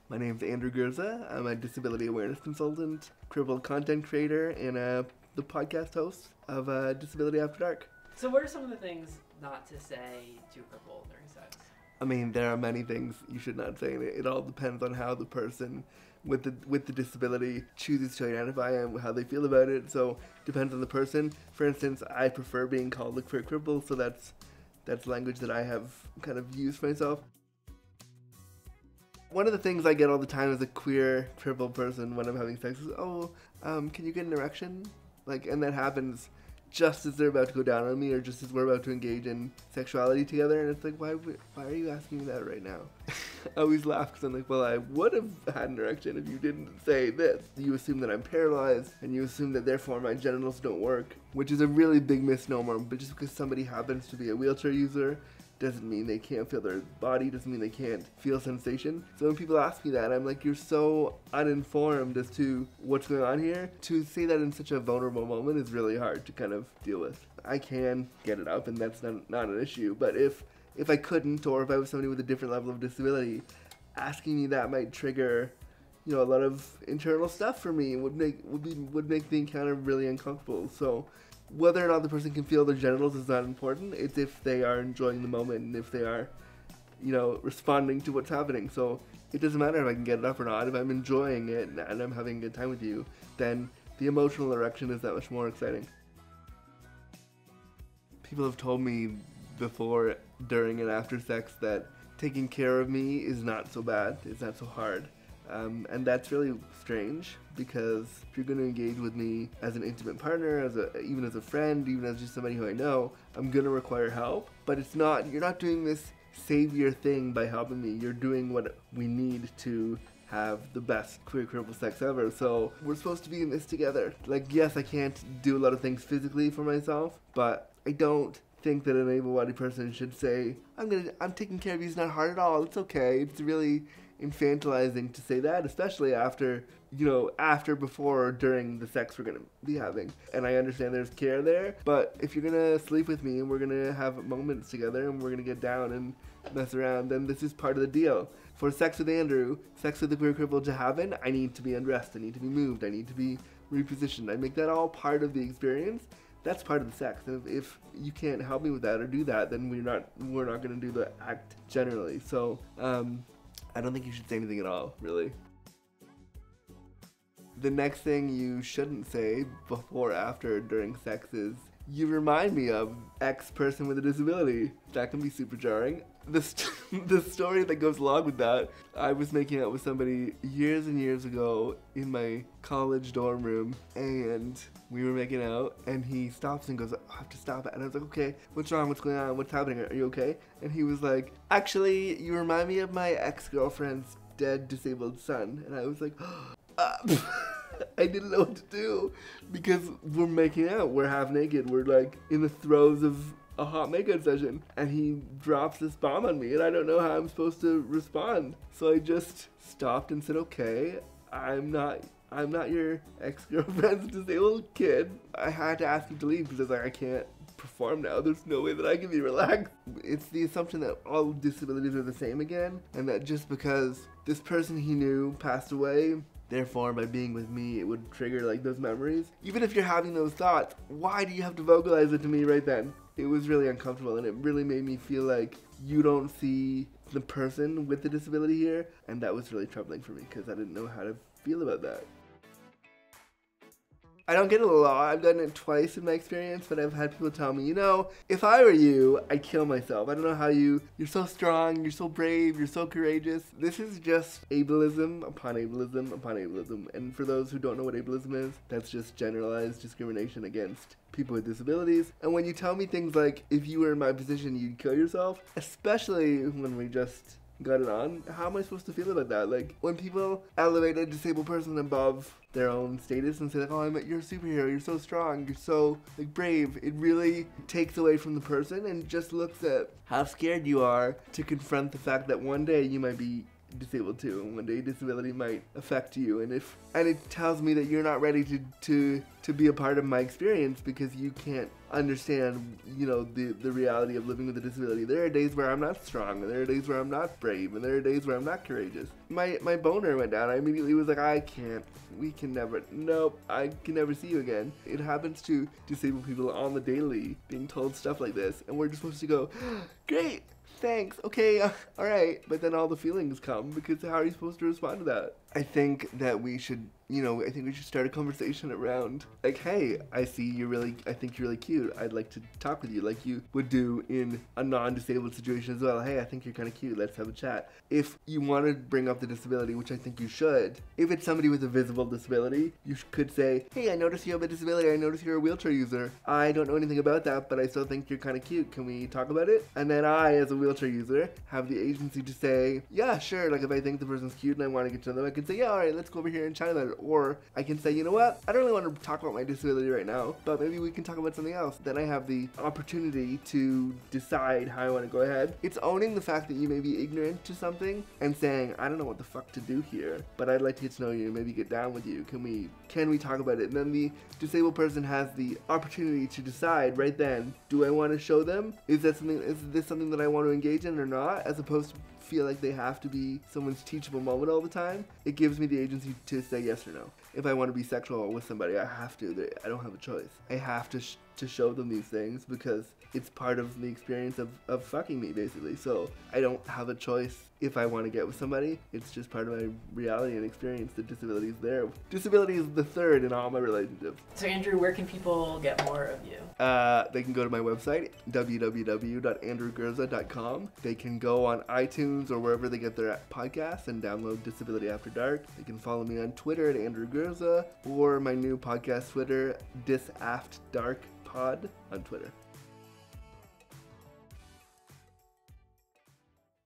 My name's Andrew Gurza. I'm a disability awareness consultant, Cripple content creator, and the podcast host of Disability After Dark. So what are some of the things not to say to a cripple during sex? I mean, there are many things you should not say, and it all depends on how the person with the disability chooses to identify and how they feel about it. So it depends on the person. For instance, I prefer being called a queer cripple, so that's language that I have kind of used myself. One of the things I get all the time as a queer crippled person when I'm having sex is, can you get an erection? And that happens just as they're about to go down on me, or just as we're about to engage in sexuality together, and it's like, why are you asking me that right now? I always laugh because I'm like, well, I would have had an erection if you didn't say this. You assume that I'm paralyzed, and you assume that therefore my genitals don't work, which is a really big misnomer. But just because somebody happens to be a wheelchair user doesn't mean they can't feel their body, doesn't mean they can't feel sensation. So when people ask me that, I'm like, you're so uninformed as to what's going on here. To say that in such a vulnerable moment is really hard to kind of deal with. I can get it up, and that's not an issue, but if I couldn't, or if I was somebody with a different level of disability, asking me that might trigger, a lot of internal stuff for me, would make the encounter really uncomfortable. So whether or not the person can feel their genitals is not important. It's if they are enjoying the moment and if they are, responding to what's happening. So it doesn't matter if I can get it up or not. If I'm enjoying it and I'm having a good time with you, then the emotional erection is that much more exciting. People have told me before, during, and after sex that taking care of me is not so bad. It's not so hard. And that's really strange, because if you're going to engage with me as an intimate partner, even as a friend, even as just somebody who I know, I'm going to require help. But you're not doing this savior thing by helping me. You're doing what we need to have the best queer cripple sex ever. So we're supposed to be in this together. Yes, I can't do a lot of things physically for myself, but I don't think that an able-bodied person should say, I'm taking care of you, it's not hard at all, it's okay. It's really infantilizing to say that, especially after, before, or during the sex we're going to be having. And I understand there's care there, but if you're going to sleep with me and we're going to have moments together and we're going to get down and mess around, then this is part of the deal. For sex with Andrew, sex with the queer cripple to happen, I need to be undressed, I need to be moved, I need to be repositioned. I make that all part of the experience. That's part of the sex. If you can't help me with that or do that, then we're not going to do the act generally. So I don't think you should say anything at all, really. The next thing you shouldn't say before, after, during sex is, you remind me of X person with a disability. That can be super jarring. The story that goes along with that, I was making out with somebody years and years ago in my college dorm room, and we were making out, and he stops and goes, I have to stop it. And I was like, okay, what's wrong? What's going on? What's happening? Are you okay? And he was like, actually, you remind me of my ex-girlfriend's dead disabled son. And I was like, I didn't know what to do, because we're making out, we're half naked, we're in the throes of a hot makeout session, and he drops this bomb on me, and I don't know how I'm supposed to respond. So I just stopped and said, okay, I'm not your ex-girlfriend's disabled kid. I had to ask him to leave because I can't perform now. There's no way that I can be relaxed. It's the assumption that all disabilities are the same again, and that just because this person he knew passed away, therefore by being with me it would trigger those memories. Even if you're having those thoughts, why do you have to vocalize it to me right then? It was really uncomfortable, and it really made me feel like you don't see the person with the disability here, and that was really troubling for me because I didn't know how to feel about that. I don't get it a lot. I've gotten it twice in my experience, but I've had people tell me, if I were you, I'd kill myself. I don't know how you're so strong, you're so brave, you're so courageous. This is just ableism upon ableism upon ableism. And for those who don't know what ableism is, that's just generalized discrimination against people with disabilities. And when you tell me things like, if you were in my position, you'd kill yourself, especially when we just got it on, how am I supposed to feel about that? When people elevate a disabled person above their own status and say you're a superhero, you're so strong, you're so brave, it really takes away from the person and just looks at how scared you are to confront the fact that one day you might be disabled too, and one day disability might affect you, and it tells me that you're not ready to be a part of my experience because you can't understand, you know, the reality of living with a disability. There are days where I'm not strong, and there are days where I'm not brave, and there are days where I'm not courageous. My boner went down. I immediately was like, I can never see you again. It happens to disabled people on the daily, being told stuff like this, and we're just supposed to go, great, thanks, okay, alright, but then all the feelings come, because how are you supposed to respond to that? I think that we should, I think we should start a conversation around, like, hey, I think you're really cute, I'd like to talk with you, like you would do in a non-disabled situation as well. Hey, I think you're kind of cute, let's have a chat. If you want to bring up the disability, which I think you should, if it's somebody with a visible disability, you could say, hey, I notice you have a disability, I notice you're a wheelchair user, I don't know anything about that, but I still think you're kind of cute, can we talk about it? And then I, as a wheelchair user, have the agency to say, yeah, sure, like if I think the person's cute and I want to get to know them, I can say, yeah, alright, let's go over here and chat about it. Or I can say, you know what, I don't really want to talk about my disability right now, but maybe we can talk about something else. Then I have the opportunity to decide how I want to go ahead. It's owning the fact that you may be ignorant to something and saying, I don't know what the fuck to do here, but I'd like to get to know you and maybe get down with you. Can we talk about it? And then the disabled person has the opportunity to decide right then, do I want to show them? Is this something that I want to engage in or not? As opposed to feel like they have to be someone's teachable moment all the time. It gives me the agency to say yes or no. If I want to be sexual with somebody, I have to. I don't have a choice. I have to show them these things because it's part of the experience of fucking me, basically. So I don't have a choice if I want to get with somebody. It's just part of my reality and experience. The disability is there. Disability is the third in all my relationships. So Andrew, where can people get more of you? They can go to my website, www.andrewgurza.com. They can go on iTunes or wherever they get their podcasts and download Disability After Dark. They can follow me on Twitter at Andrew Gurza or my new podcast Twitter, DisAftDarkPod on Twitter.